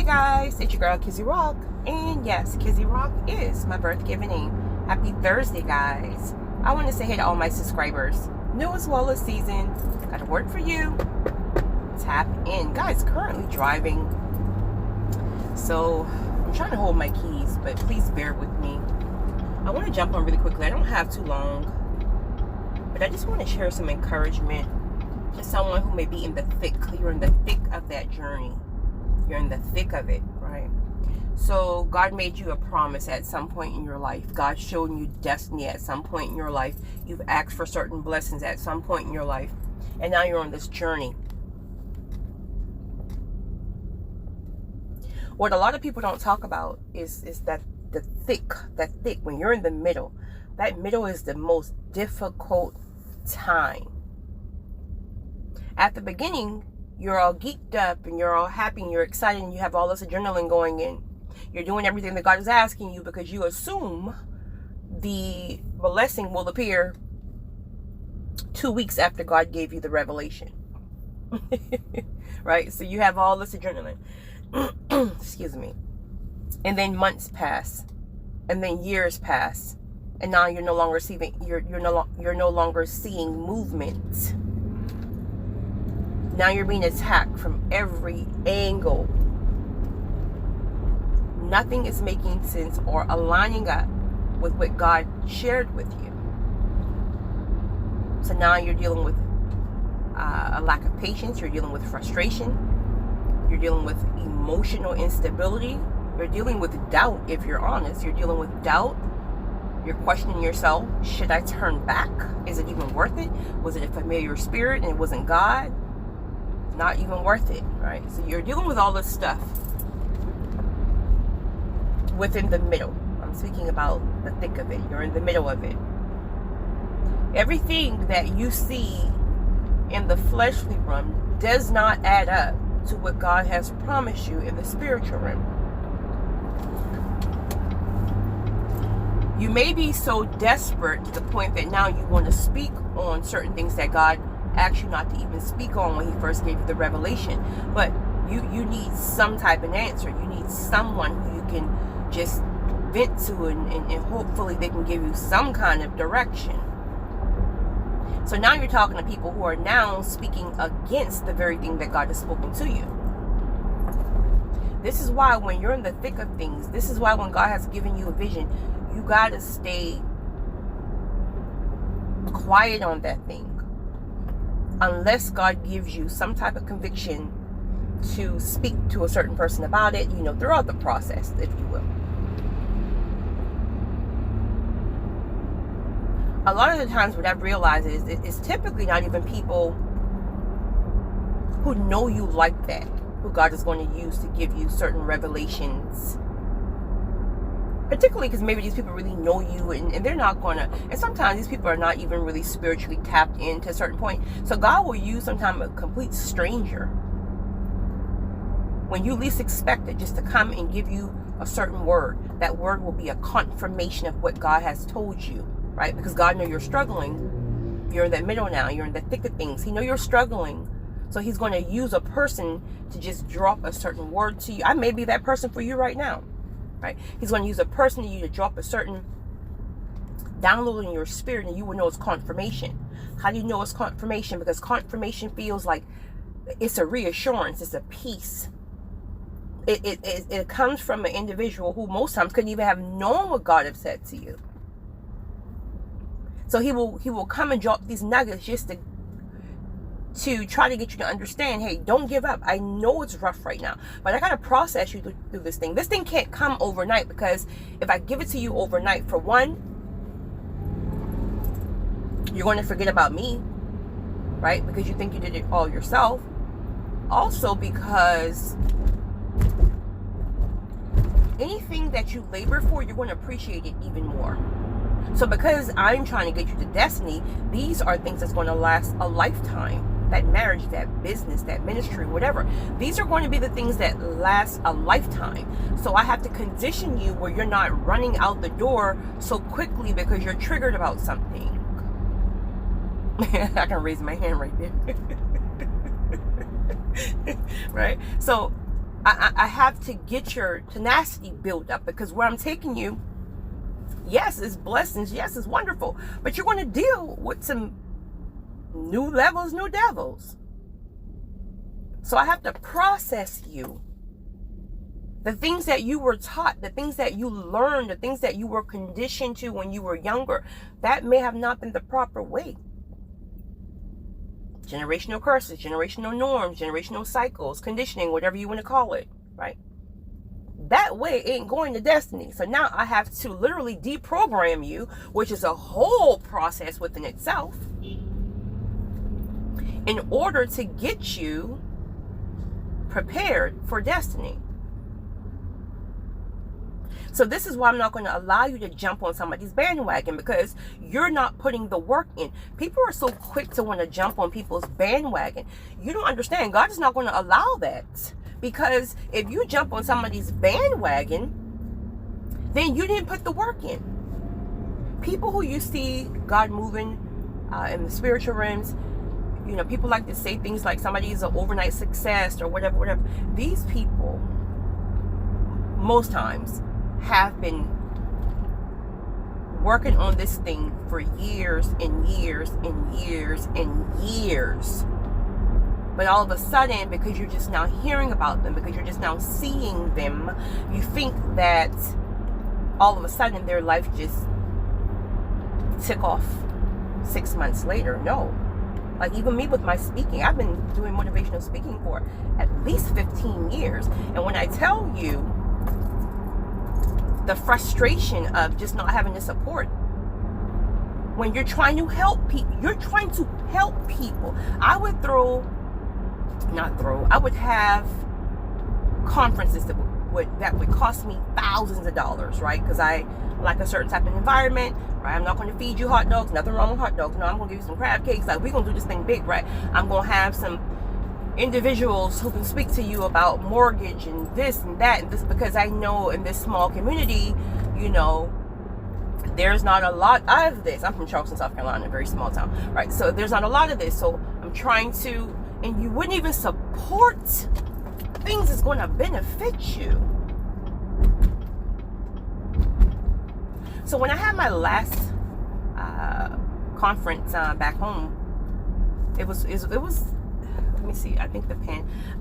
guys, it's your girl Kizzy Rock, and yes, Kizzy Rock is my birth given name. Happy Thursday, guys. I want to say hey to all my subscribers, new as well as seasoned. Got a word for you. Tap in. Guys, currently driving, so I'm trying to hold my keys, but please bear with me. I want to jump on really quickly. I don't have too long, but I just want to share some encouragement to someone who may be in the thick. You're in the thick of that journey. You're in the thick of it, right? So God made you a promise at some point in your life. God showed you destiny at some point in your life. You've asked for certain blessings at some point in your life. And now you're on this journey. What a lot of people don't talk about is that the thick, when you're in the middle, that middle is the most difficult time. At the beginning, you're all geeked up and you're all happy and you're excited and you have all this adrenaline going in. You're doing everything that God is asking you because you assume the blessing will appear 2 weeks after God gave you the revelation. Right? So you have all this adrenaline. Excuse me. And then months pass. And then years pass. And now you're no longer seeing you're no longer seeing movement. Now you're being attacked from every angle. Nothing is making sense or aligning up with what God shared with you. So now you're dealing with a lack of patience. You're dealing with frustration. You're dealing with emotional instability. You're dealing with doubt, if you're honest. You're dealing with doubt. You're questioning yourself. Should I turn back? Is it even worth it? Was it a familiar spirit and it wasn't God? Not even worth it, right? So you're dealing with all this stuff within the middle. I'm speaking about the thick of it. You're in the middle of it. Everything that you see in the fleshly realm does not add up to what God has promised you in the spiritual realm. You may be so desperate to the point that now you want to speak on certain things that God asked you not to even speak on when he first gave you the revelation. But you need some type of answer. You need someone who you can just vent to and hopefully they can give you some kind of direction. So now you're talking to people who are now speaking against the very thing that God has spoken to you. This is why when you're in the thick of things, this is why when God has given you a vision, you got to stay quiet on that thing. Unless God gives you some type of conviction to speak to a certain person about it, throughout the process, if you will. A lot of the times what I've realized is it's typically not even people who know you like that, who God is going to use to give you certain revelations. Particularly because maybe these people really know you and they're not going to, and sometimes these people are not even really spiritually tapped into a certain point. So God will use sometimes a complete stranger when you least expect it, just to come and give you a certain word. That word will be a confirmation of what God has told you, right? Because God knows you're struggling. You're in that middle now. You're in the thick of things. He knows you're struggling. So he's going to use a person to just drop a certain word to you. I may be that person for you right now. Right? He's going to use a person to you to drop a certain download in your spirit, and you will know it's confirmation. How do you know it's confirmation? Because confirmation feels like it's a reassurance, it's a peace. It comes from an individual who most times couldn't even have known what God has said to you. So he will come and drop these nuggets just to try to get you to understand, hey, don't give up. I know it's rough right now, but I got to process you through this thing. This thing can't come overnight, because if I give it to you overnight, for one, you're going to forget about me, right? Because you think you did it all yourself. Also because anything that you labor for, you're going to appreciate it even more. So because I'm trying to get you to destiny, these are things that's going to last a lifetime. That marriage, that business, that ministry, whatever. These are going to be the things that last a lifetime. So I have to condition you where you're not running out the door so quickly because you're triggered about something. I can raise my hand right there. Right? So I have to get your tenacity built up, because where I'm taking you, yes, it's blessings. Yes, it's wonderful. But you're going to deal with some new levels, new devils. So I have to process you. The things that you were taught, the things that you learned, the things that you were conditioned to when you were younger, that may have not been the proper way. Generational curses, generational norms, generational cycles, conditioning, whatever you want to call it, right? That way ain't going to destiny. So now I have to literally deprogram you, which is a whole process within itself, in order to get you prepared for destiny. So this is why I'm not going to allow you to jump on somebody's bandwagon, because you're not putting the work in. People are so quick to want to jump on people's bandwagon. You don't understand. God is not going to allow that, because if you jump on somebody's bandwagon, then you didn't put the work in. People who you see God moving in the spiritual realms, you know, people like to say things like somebody is an overnight success or whatever. These people, most times, have been working on this thing for years and years and years and years. But all of a sudden, because you're just now hearing about them, because you're just now seeing them, you think that all of a sudden their life just took off 6 months later. No. Like even me with my speaking, I've been doing motivational speaking for at least 15 years. And when I tell you the frustration of just not having the support, when you're trying to help people, I would have conferences that would cost me thousands of dollars, right? Because I like a certain type of environment, right? I'm not going to feed you hot dogs, nothing wrong with hot dogs. No, I'm going to give you some crab cakes. Like, we're going to do this thing big, right? I'm going to have some individuals who can speak to you about mortgage and this and that and this, because I know in this small community, you know, there's not a lot of this. I'm from Charleston, South Carolina, a very small town, right? So there's not a lot of this. So I'm trying to, and you wouldn't even support things that's going to benefit you. So when I had my last conference back home, it was let me see, I think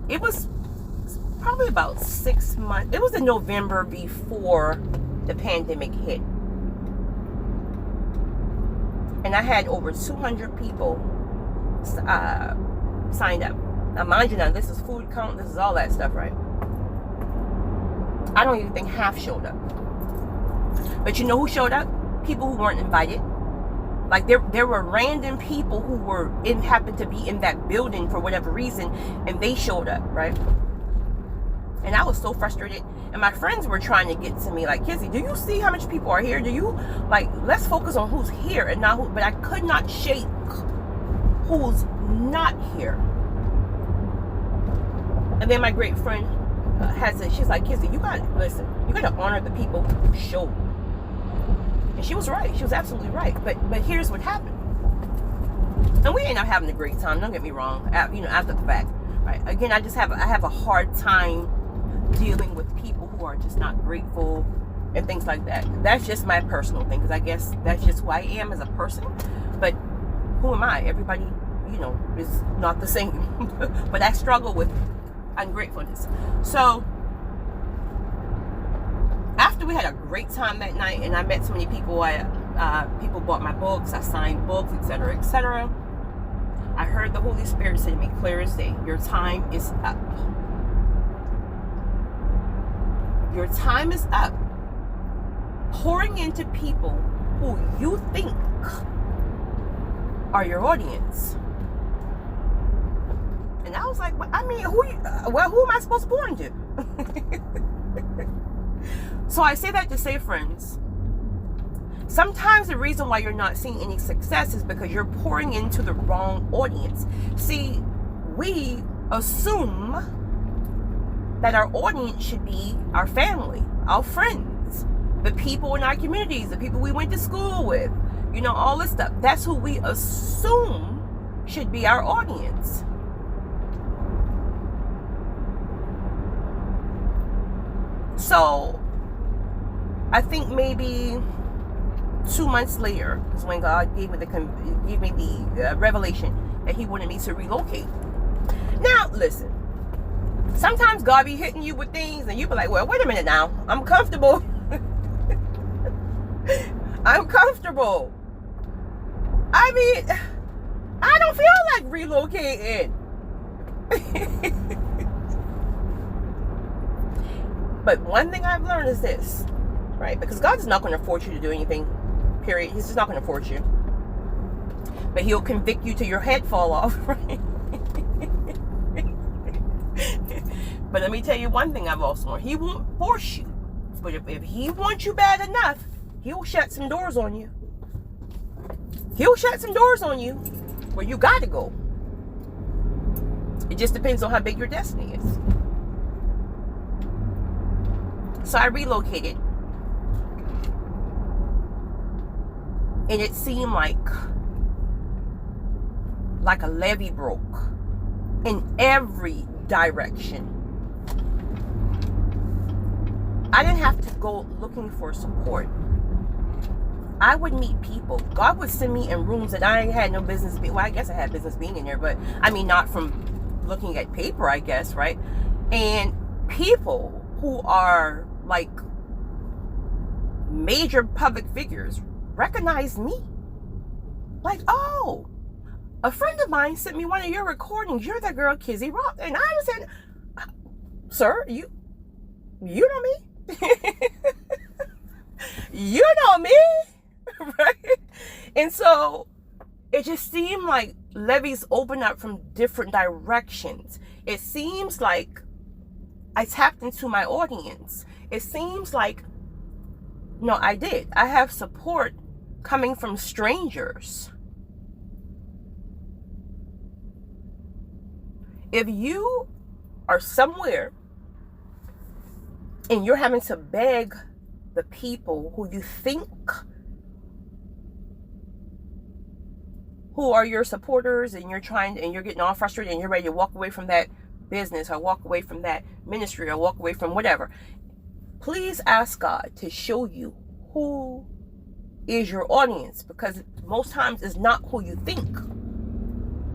it was probably about 6 months. It was in November before the pandemic hit. And I had over 200 people signed up. Now, mind you, now this is food count, this is all that stuff, right? I don't even think half showed up. But you know who showed up? People who weren't invited. Like there were random people who happened to be in that building for whatever reason, and they showed up, right? And I was so frustrated. And my friends were trying to get to me like, Kizzy, do you see how much people are here? Do you, like, let's focus on who's here and not who, but I could not shake who's not here. And then my great friend she's like, Kizzy, you got to honor the people who showed. And she was right. She was absolutely right. But here's what happened. And we ended up having a great time. Don't get me wrong. After the fact, right? Again, I have a hard time dealing with people who are just not grateful and things like that. That's just my personal thing, because I guess that's just who I am as a person. But who am I? Everybody, is not the same. But I struggle with ungratefulness. So after we had a great time that night, and I met so many people, people bought my books, I signed books, etc., etc. I heard the Holy Spirit say to me clear as day, your time is up. Your time is up. Pouring into people who you think are your audience. And I was like, who am I supposed to pour into? So I say that to say, friends, sometimes the reason why you're not seeing any success is because you're pouring into the wrong audience. See, we assume that our audience should be our family, our friends, the people in our communities, the people we went to school with, all this stuff. That's who we assume should be our audience. So I think maybe 2 months later is when God gave me the revelation that He wanted me to relocate. Now, listen. Sometimes God be hitting you with things, and you be like, "Well, wait a minute now. I'm comfortable. I'm comfortable. I mean, I don't feel like relocating." But one thing I've learned is this, right? Because God is not going to force you to do anything. Period. He's just not going to force you. But He'll convict you till your head fall off, right? But let me tell you one thing I've also learned. He won't force you. But if He wants you bad enough, He'll shut some doors on you. He'll shut some doors on you where you got to go. It just depends on how big your destiny is. So I relocated. And it seemed like a levee broke in every direction. I didn't have to go looking for support. I would meet people. God would send me in rooms that I had no business being. Well, I guess I had business being in there, but I mean, not from looking at paper, I guess, right? And people who are like major public figures recognize me. Like, "Oh, a friend of mine sent me one of your recordings. You're the girl Kizzy Rock." And I was saying, "Sir, you know me." You know me. Right? And so it just seemed like levees open up from different directions. It seems like I tapped into my audience. It seems like, no, I did. I have support coming from strangers. If you are somewhere and you're having to beg the people who you think who are your supporters, and you're getting all frustrated and you're ready to walk away from that business or walk away from that ministry or walk away from whatever, please ask God to show you who is your audience, because most times it's not who you think.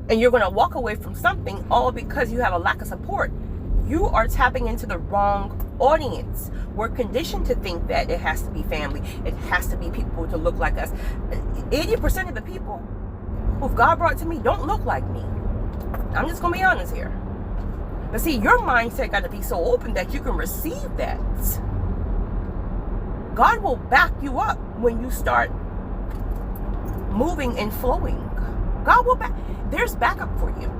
And you're going to walk away from something all because you have a lack of support. You are tapping into the wrong audience. We're conditioned to think that it has to be family. It has to be people to look like us. 80% of the people who God brought to me don't look like me. I'm just going to be honest here. But see, your mindset got to be so open that you can receive that. God will back you up when you start moving and flowing. God will there's backup for you.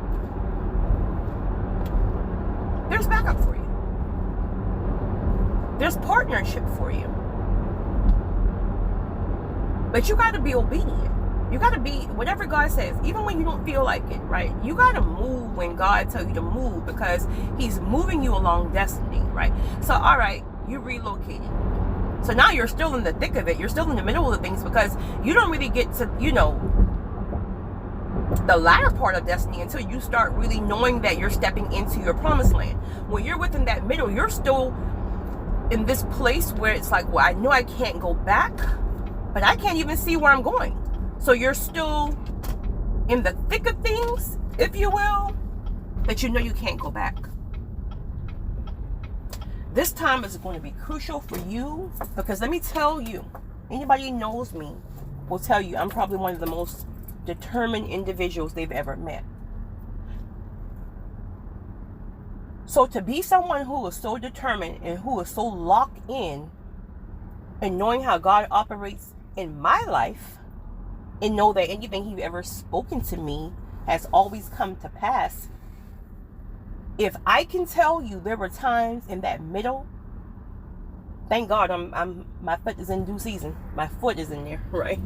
There's backup for you. There's partnership for you. But you got to be obedient. You got to be, whatever God says, even when you don't feel like it, right? You got to move when God tells you to move, because He's moving you along destiny, right? So, all right, you relocated. So now you're still in the thick of it. You're still in the middle of the things, because you don't really get to, the latter part of destiny until you start really knowing that you're stepping into your promised land. When you're within that middle, you're still in this place where it's like, well, I know I can't go back, but I can't even see where I'm going. So you're still in the thick of things, if you will, that you know you can't go back. This time is going to be crucial for you, because let me tell you, anybody who knows me will tell you I'm probably one of the most determined individuals they've ever met. So to be someone who is so determined and who is so locked in and knowing how God operates in my life, and know that anything He's ever spoken to me has always come to pass. If I can tell you there were times in that middle, thank God my foot is in due season. My foot is in there, right?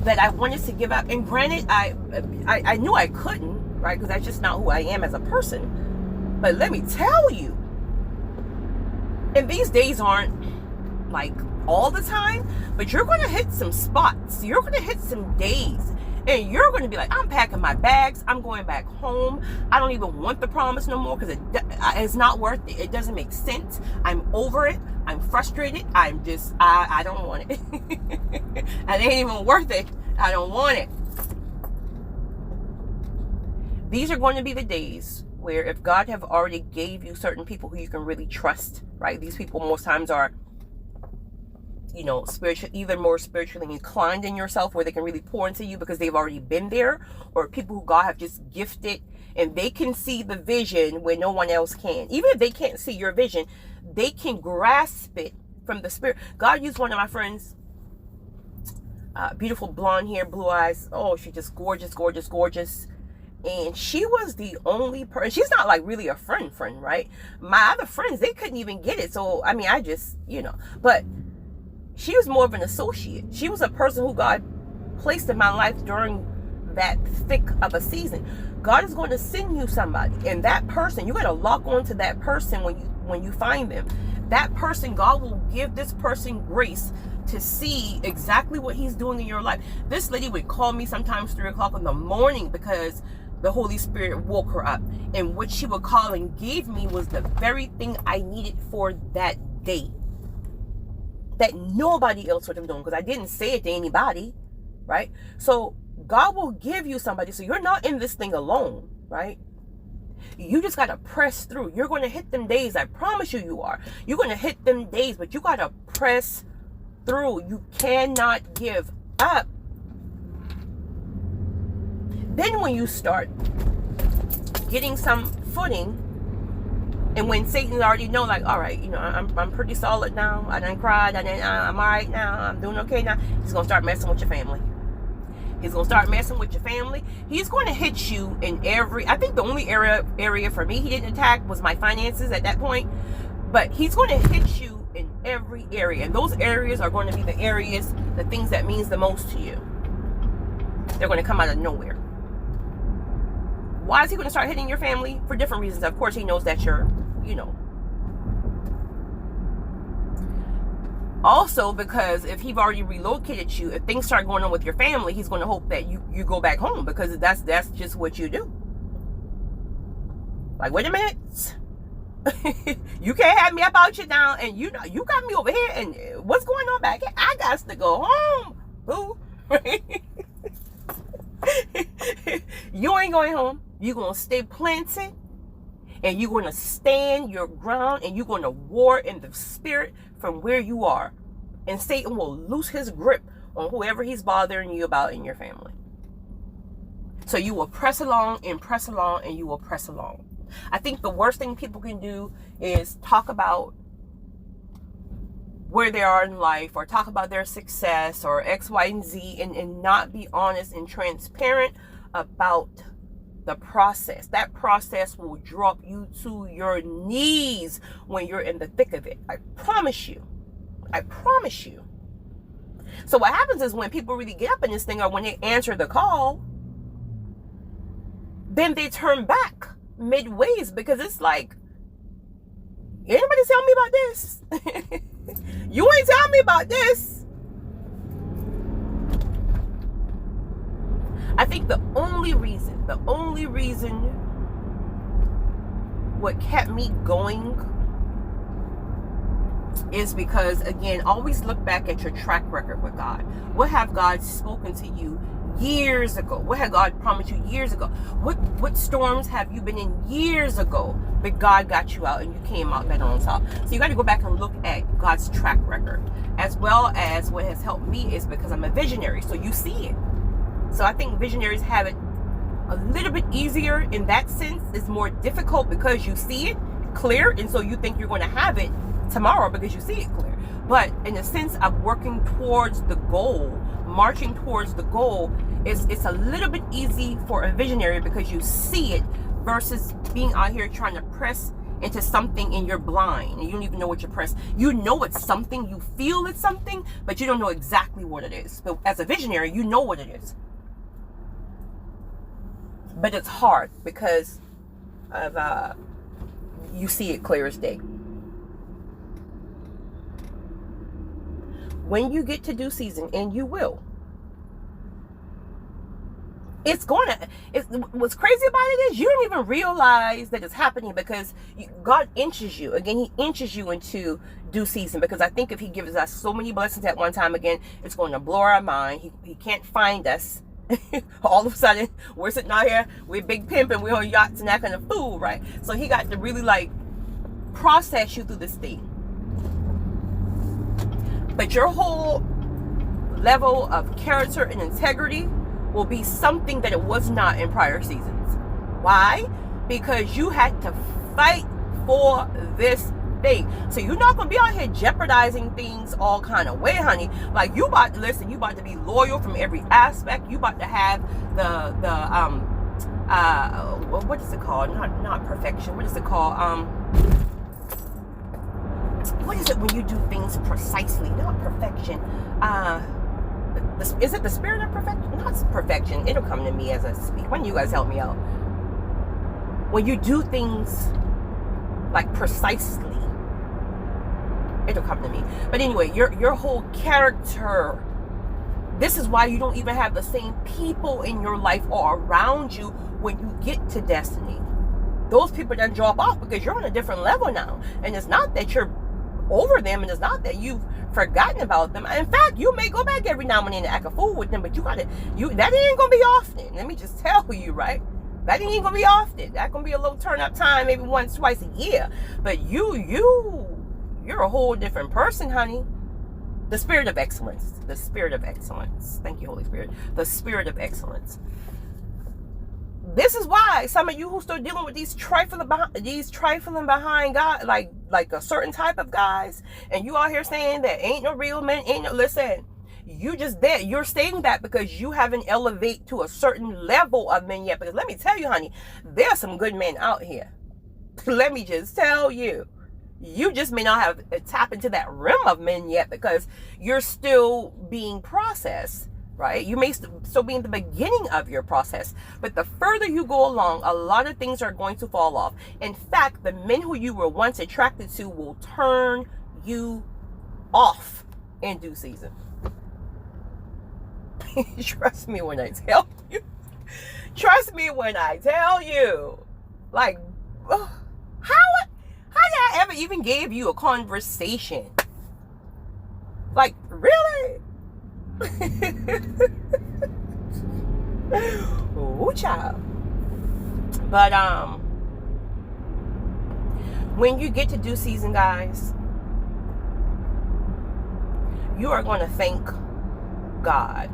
That I wanted to give up. And granted, I knew I couldn't, right? Because that's just not who I am as a person. But let me tell you, and these days aren't like all the time, but you're going to hit some spots. You're going to hit some days And you're going to be like, I'm packing my bags. I'm going back home. I don't even want the promise no more because it's not worth it. It doesn't make sense. I'm over it. I'm frustrated. I'm just, I don't want it. It ain't even worth it. I don't want it. These are going to be the days where if God have already gave you certain people who you can really trust, right? These people most times are, you know, either more spiritually inclined in yourself where they can really pour into you because they've already been there, or people who God have just gifted and they can see the vision where no one else can. Even if they can't see your vision, they can grasp it from the Spirit. God used one of my friends, beautiful blonde hair, blue eyes. Oh, she's just gorgeous, gorgeous, gorgeous. And she was the only person, she's not like really a friend, right? My other friends, they couldn't even get it. So, I mean, I just, you know, but she was more of an associate. She was a person who God placed in my life during that thick of a season. God is going to send you somebody, and that person, you got to lock on to that person when you find them. That person, God will give this person grace to see exactly what he's doing in your life. This lady would call me sometimes 3 o'clock in the morning because the Holy Spirit woke her up. And what she would call and gave me was the very thing I needed for that day, that nobody else would have done, because I didn't say it to anybody, right? So God will give you somebody. So you're not in this thing alone, right? You just got to press through. You're going to hit them days. I promise you are. You're going to hit them days, but you got to press through. You cannot give up. Then when you start getting some footing, and when Satan already know, like, all right, you know, I'm pretty solid now. I done cried. I'm all right now. I'm doing okay now. He's going to start messing with your family. He's going to start messing with your family. He's going to hit you in every, I think the only area for me he didn't attack was my finances at that point. But he's going to hit you in every area. And those areas are going to be the areas, the things that means the most to you. They're going to come out of nowhere. Why is he going to start hitting your family? For different reasons. Of course, he knows that you're, you know. Also, because if he's already relocated you, if things start going on with your family, he's going to hope that you go back home, because that's just what you do. Like, wait a minute. You can't have me up out you down, and you know you got me over here, and what's going on back here? I got to go home, boo. You ain't going home. You're going to stay planted, and you're going to stand your ground, and you're going to war in the spirit from where you are. And Satan will lose his grip on whoever he's bothering you about in your family. So you will press along and press along, and you will press along. I think the worst thing people can do is talk about where they are in life, or talk about their success, or X, Y, and Z, and not be honest and transparent about the process. That process will drop you to your knees when you're in the thick of it. I promise you. I promise you. So what happens is when people really get up in this thing, or when they answer the call, then they turn back midways, because it's like, anybody tell me about this? You ain't telling me about this. I think the only reason what kept me going is because, again, always look back at your track record with God. What have God spoken to you years ago? What had God promised you years ago? What storms have you been in years ago, but God got you out and you came out better on top? So you got to go back and look at God's track record. As well as what has helped me is because I'm a visionary, so you see it. So I think visionaries have it a little bit easier in that sense. It's more difficult because you see it clear, and so you think you're going to have it tomorrow because you see it clear. But in the sense of working towards the goal, marching towards the goal, it's a little bit easy for a visionary because you see it, versus being out here trying to press into something and you're blind and you don't even know what you're pressing. You know it's something, you feel it's something, but you don't know exactly what it is. But as a visionary, you know what it is. But it's hard because of you see it clear as day. When you get to due season, and you will, What's crazy about it is you don't even realize that it's happening, because God inches you. Again, he inches you into due season, because I think if he gives us so many blessings at one time, again, it's going to blow our mind. He can't find us. All of a sudden, we're sitting out here, we're big pimping, we're on yachts and that kind of fool, right? So he got to really like process you through this thing. But your whole level of character and integrity will be something that it was not in prior seasons. Why? Because you had to fight for this thing. So you're not going to be out here jeopardizing things all kind of way, honey. Like, you about to listen, you about to be loyal from every aspect. You about to have what is it called? Not perfection. What is it called? What is it when you do things precisely? Not perfection. Is it the spirit of perfection? Not perfection. It'll come to me as I speak. When you guys help me out. When you do things like precisely, it'll come to me. But anyway, your whole character. This is why you don't even have the same people in your life or around you when you get to destiny. Those people then drop off because you're on a different level now. And it's not that you're over them, and it's not that you've forgotten about them. In fact, you may go back every now and then to act a fool with them, but that ain't gonna be often. Let me just tell you, right? That ain't gonna be often. That's gonna be a little turn up time, maybe once, twice a year. But you're a whole different person, honey. The spirit of excellence. The spirit of excellence. Thank you, Holy Spirit. The spirit of excellence. This is why some of you who still dealing with these trifling behind God, like a certain type of guys, and you out here saying that ain't no real men, listen, you just there. You're saying that because you haven't elevated to a certain level of men yet. Because let me tell you, honey, there's some good men out here. Let me just tell you. You just may not have tapped into that rim of men yet, because you're still being processed. Right? You may still be in the beginning of your process, but the further you go along, a lot of things are going to fall off. In fact, the men who you were once attracted to will turn you off in due season. Trust me when I tell you. Trust me when I tell you. Like, how did I ever even give you a conversation? Like, really? Ooh, child. But when you get to due season, guys, you are going to thank God.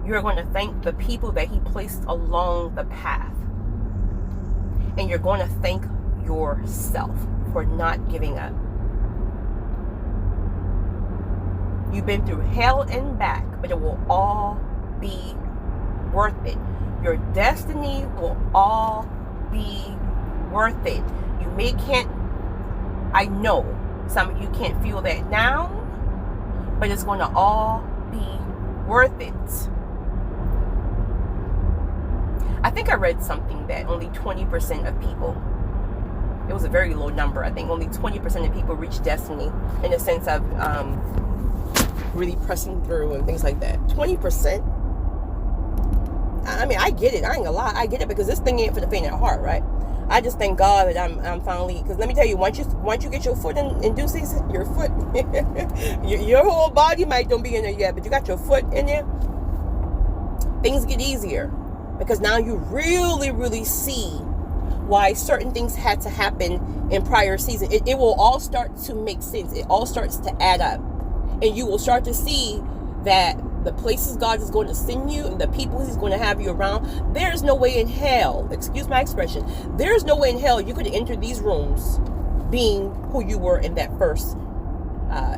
You're going to thank the people that he placed along the path. And you're going to thank yourself for not giving up. You've been through hell and back, but it will all be worth it. Your destiny will all be worth it. I know some of you can't feel that now, but it's going to all be worth it. I think I read something that only 20% of people, it was a very low number, I think only 20% of people reach destiny in the sense of really pressing through and things like that. 20%. I mean, I get it. I ain't gonna lie. I get it, because this thing ain't for the faint of heart, right? I just thank God that I'm finally, because let me tell you, once you get your foot in due season, your foot, your whole body might don't be in there yet, but you got your foot in there, things get easier, because now you really, really see why certain things had to happen in prior season. It will all start to make sense. It all starts to add up. And you will start to see that the places God is going to send you and the people he's going to have you around, there's no way in hell, excuse my expression, there's no way in hell you could enter these rooms being who you were in that first,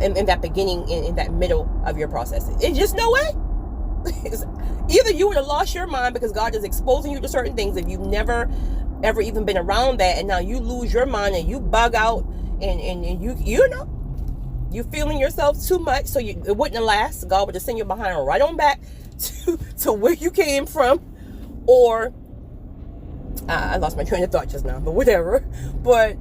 in that beginning, in that middle of your process. It's just no way. Either you would have lost your mind because God is exposing you to certain things if you've never, ever even been around that, and now you lose your mind and you bug out and you know, you feeling yourself too much, so it wouldn't last. God would just send you behind right on back to where you came from. Or I lost my train of thought just now, but whatever. But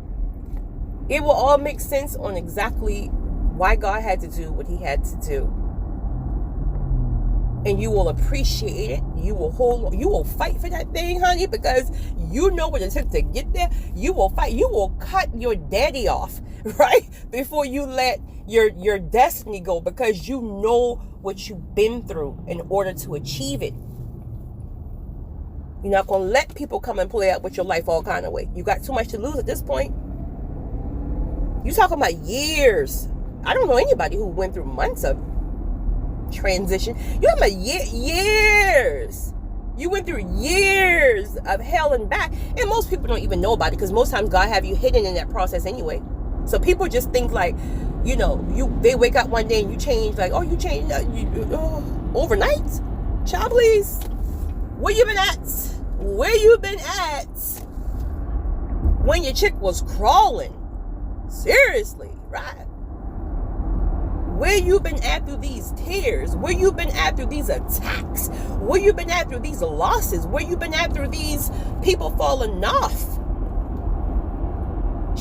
it will all make sense on exactly why God had to do what he had to do. And you will appreciate it. You will fight for that thing, honey, because you know what it took to get there. You will fight. You will cut your daddy off, right? Before you let your destiny go, because you know what you've been through in order to achieve it. You're not going to let people come and play out with your life all kind of way. You got too much to lose at this point. You talking about years. I don't know anybody who went through months of transition. You have years. You went through years of hell and back, and most people don't even know about it, because most times God have you hidden in that process anyway. So people just think like, they wake up one day and you change, like, oh, you changed overnight. Child, please, where you been at? Where you been at when your chick was crawling? Seriously, right? Where you been at through these tears? Where you been at through these attacks? Where you been at through these losses? Where you been at through these people falling off?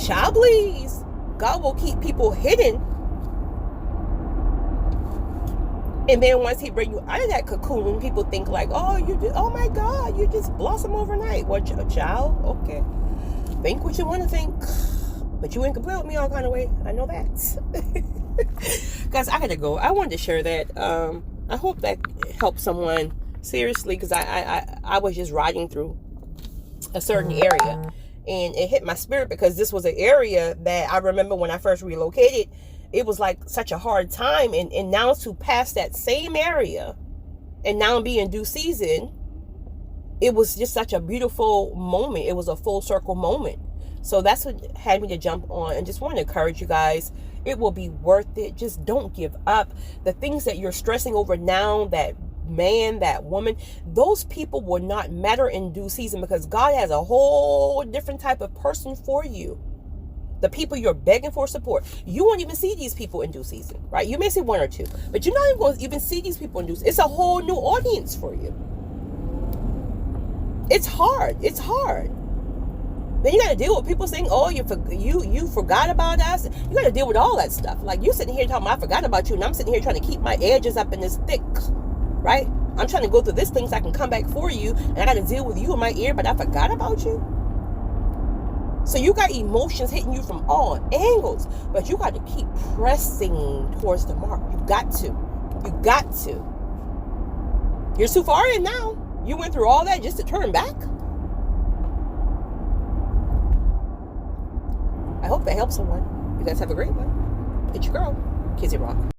Child, please. God will keep people hidden. And then once he bring you out of that cocoon, people think like, oh my God, you just blossom overnight. What, child? Okay. Think what you want to think. But you ain't compare with me all kind of way. I know that. Guys, I gotta go. I wanted to share that. I hope that helps someone, seriously, because I was just riding through a certain area, and it hit my spirit, because this was an area that I remember when I first relocated, it was like such a hard time, and now to pass that same area and now be in due season, it was just such a beautiful moment. It was a full circle moment. So that's what had me to jump on, and just want to encourage you guys. It will be worth it. Just don't give up. The things that you're stressing over now, that man, that woman, those people will not matter in due season, because God has a whole different type of person for you. The people you're begging for support, you won't even see these people in due season, right? You may see one or two, but you're not even going to even see these people in due season. It's a whole new audience for you. It's hard. It's hard. Then you got to deal with people saying, oh, you forgot about us. You got to deal with all that stuff. Like, you sitting here talking about, I forgot about you, and I'm sitting here trying to keep my edges up in this thick, right? I'm trying to go through this thing so I can come back for you, and I got to deal with you in my ear, but I forgot about you. So you got emotions hitting you from all angles, but you got to keep pressing towards the mark. You got to. You got to. You're too far in now. You went through all that just to turn back. I hope that helps someone. You guys have a great one. It's your girl, Kizzy Rock.